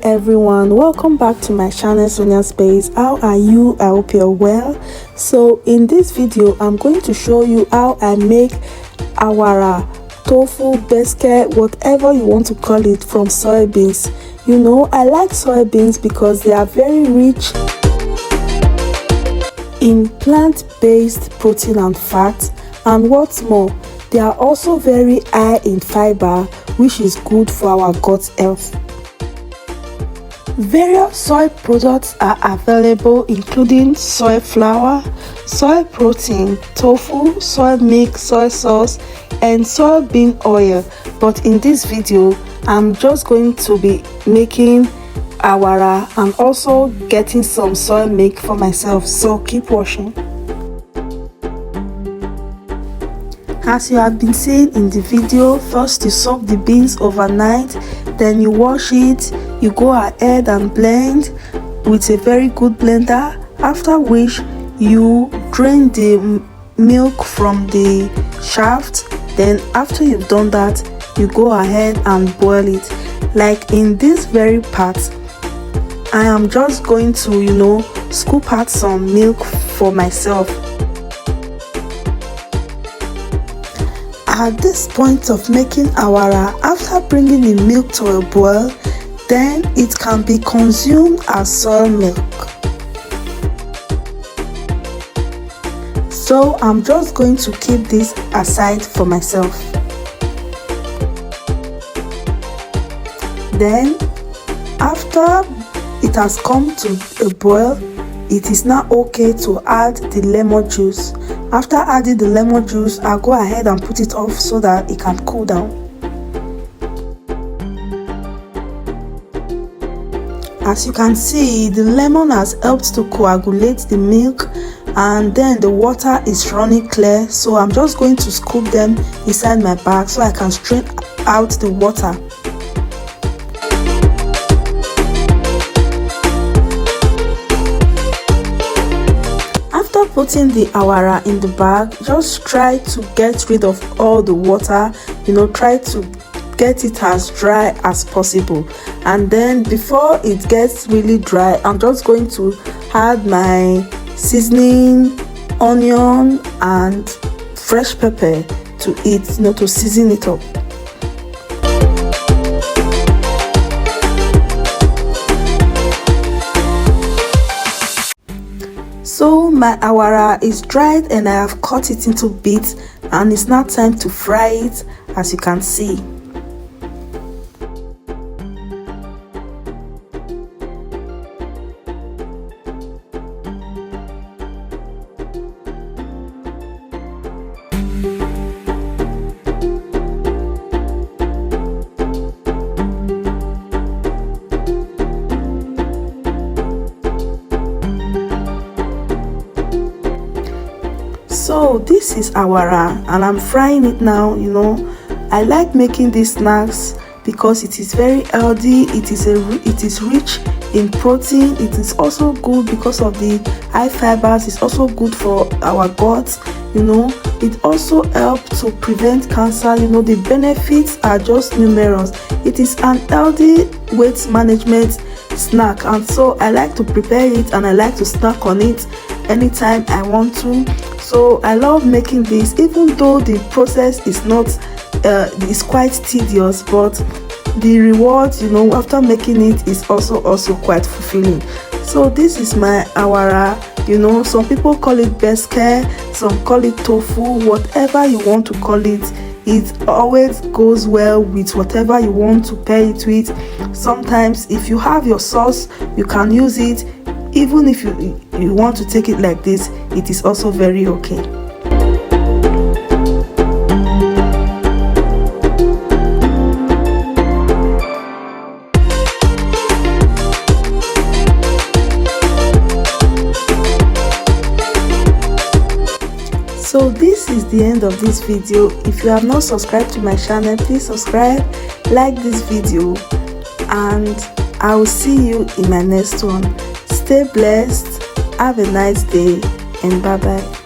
everyone, welcome back to my channel Sonia Space. How are you? I hope you're well. So in this video I'm going to show you how I make awara, tofu, beske, whatever you want to call it, from soybeans. You know, I like soybeans because they are very rich in plant-based protein and fat, and what's more, they are also very high in fiber, which is good for our gut health. Various soy products are available, including soy flour, soy protein, tofu, soy milk, soy sauce, and soybean oil. But in this video, I'm just going to be making awara and also getting some soy milk for myself, so keep watching. As you have been seeing in the video, first you soak the beans overnight, then you wash it, you go ahead and blend with a very good blender, after which you drain the milk from the shaft. Then after you've done that, you go ahead and boil it. Like in this very part, I am just going to scoop out some milk for myself. At this point of making awara, after bringing the milk to a boil, then it can be consumed as soy milk. So I'm just going to keep this aside for myself. Then after it has come to a boil, it is now okay to add the lemon juice. After adding the lemon juice, I'll go ahead and put it off so that it can cool down. As you can see, the lemon has helped to coagulate the milk, and then the water is running clear, so I'm just going to scoop them inside my bag so I can strain out the water. After putting the awara in the bag, just try to get rid of all the water, try to get it as dry as possible. And then before it gets really dry, I'm just going to add my seasoning, onion and fresh pepper to it, to season it up. So my awara is dried and I have cut it into bits, and it's now time to fry it, as you can see. So this is awara and I'm frying it now. I like making these snacks because it is very healthy, it is rich in protein, it is also good because of the high fibers, it's also good for our guts. It also helps to prevent cancer. The benefits are just numerous. It is an healthy weight management snack, and so I like to prepare it and I like to snack on it anytime I want to. So I love making this, even though the process is not is quite tedious, but the reward after making it is also quite fulfilling. So this is my awara. Some people call it beske, some call it tofu, whatever you want to call it. It always goes well with whatever you want to pair it with. Sometimes if you have your sauce, you can use it. Even if you want to take it like this, it is also very okay. So this is the end of this video. If you have not subscribed to my channel, please subscribe, like this video, and I will see you in my next one. Stay blessed, have a nice day, and bye bye.